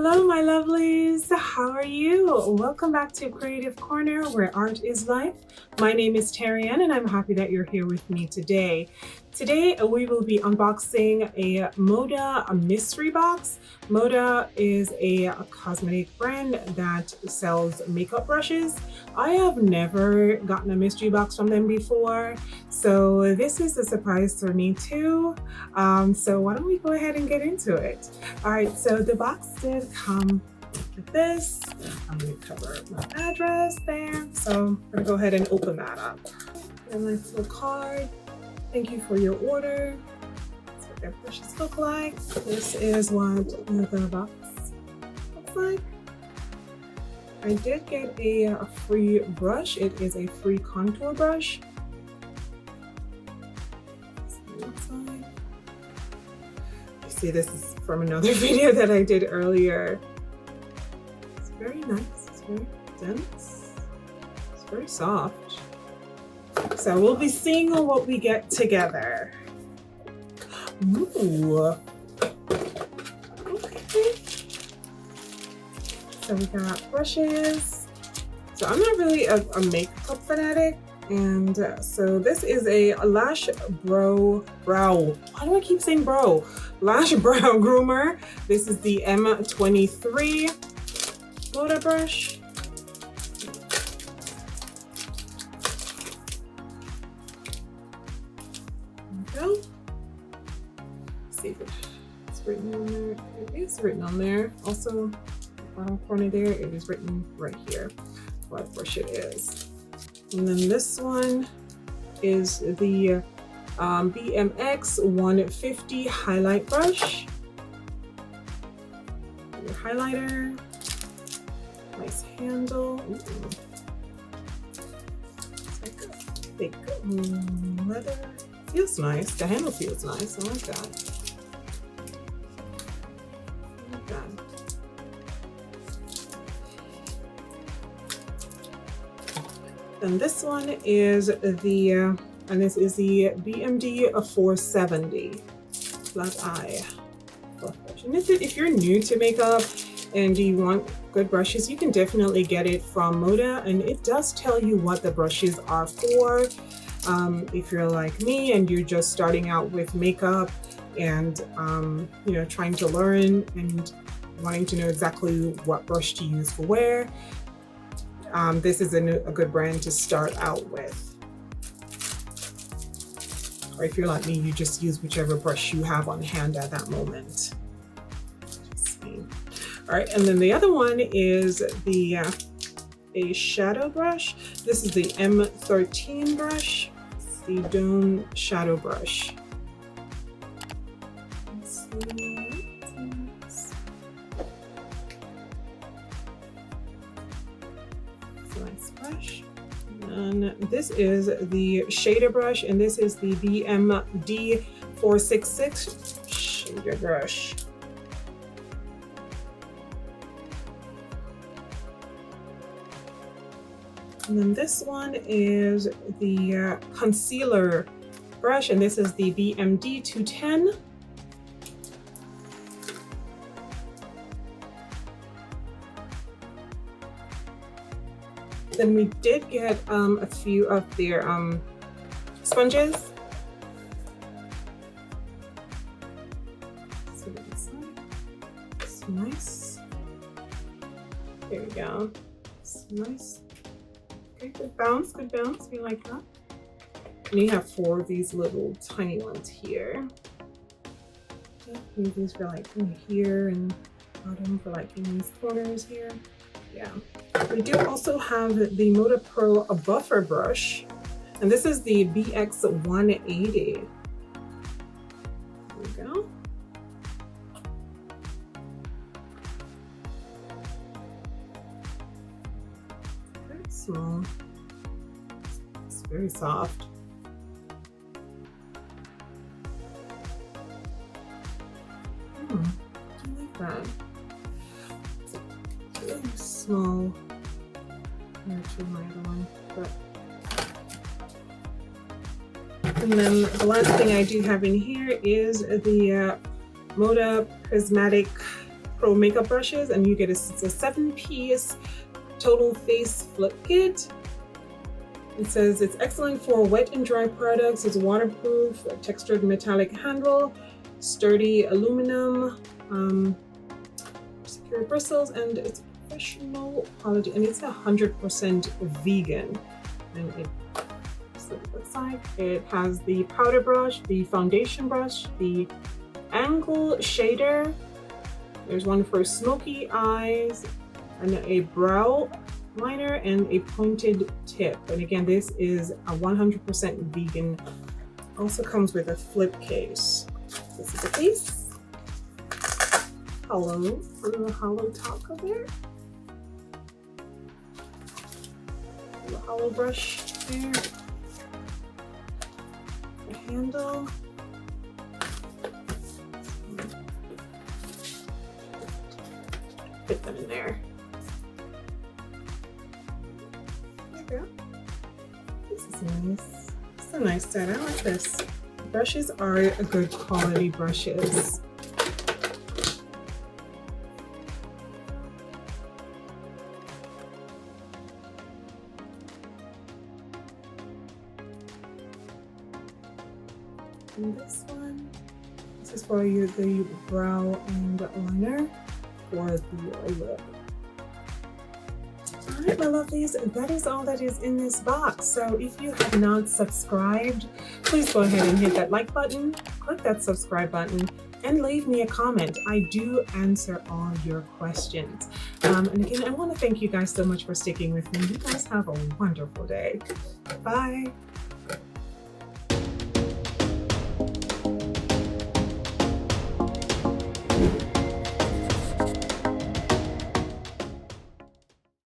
Hello, my lovelies. How are you? Welcome back to Creative Corner, where art is life. My name is Tarianne, and I'm happy that you're here with me today. Today, we will be unboxing a MODA Mystery Box. MODA is a cosmetic brand that sells makeup brushes. I have never gotten a mystery box from them before, so this is a surprise for me too. So why don't we go ahead and get into it? All right, so the box did come like this. I'm going to cover my address there. So I'm going to go ahead and open that up. A nice little card. Thank you for your order. That's what their brushes look like. This is what the box looks like. I did get a free brush. It is a free contour brush. You see, this is from another video that I did earlier. It's very nice. It's very dense. It's very soft. So we'll be seeing what we get together. Ooh. Okay. So we got brushes. So I'm not really a makeup fanatic. And so this is a lash brow. Why do I keep saying bro? Lash brow groomer. This is the M23 MODA brush. Go. See if it's written on there. It is written on there. Also, bottom corner there, it is written right here what brush it is. And then this one is the BMX 150 highlight brush. Your highlighter. Nice handle. Ooh. It's like a thick leather. Feels nice. The handle feels nice. I like that. I like that. And this one is the, and this is the BMD 470 flat eye fluff brush. And if you're new to makeup and you want good brushes, you can definitely get it from MODA, and it does tell you what the brushes are for. If you're like me and you're just starting out with makeup and you know, trying to learn and wanting to know exactly what brush to use for where, this is a good brand to start out with. Or if you're like me, you just use whichever brush you have on hand at that moment. All right, and then the other one is the a shadow brush. This is the M13 brush. It's the Dome Shadow Brush. Let's see. It's a nice brush. And this is the shader brush, and this is the BMD 466 shader brush. And then this one is the concealer brush, and this is the BMD 210. Then we did get a few of their sponges. So this one. It's nice. There we go. It's nice. Okay, good bounce, we like that. And you have 4 of these little tiny ones here. Use these for like in here and bottom for like in these corners here. Yeah. We do also have the MODA Pro Buffer Brush, and this is the BX 180. There we go. Small. It's very soft. I like that. It's really small. I'm gonna choose my other one, but. And then the last thing I do have in here is the MODA Prismatic Pro makeup brushes, and you get it's a 7-piece total face flip kit. It says it's excellent for wet and dry products. It's waterproof, textured metallic handle, sturdy aluminum, secure bristles, and it's professional quality, and it's 100% vegan. And it looks like it has the powder brush, the foundation brush, the angle shader. There's one for smoky eyes, and a brow liner, and a pointed tip. And again, this is a 100% vegan. Also comes with a flip case. This is the case. Hollow, a little hollow top of there. A little hollow brush there. The handle. Fit them in there. There we go. This is nice. It's a nice set. I like this. The brushes are a good quality brushes. And this one, this is for you, the brow and liner for the lip. All right, my lovelies, that is all that is in this box. So if you have not subscribed, please go ahead and hit that like button, click that subscribe button, and leave me a comment. I do answer all your questions. And again, I want to thank you guys so much for sticking with me. You guys have a wonderful day. Bye.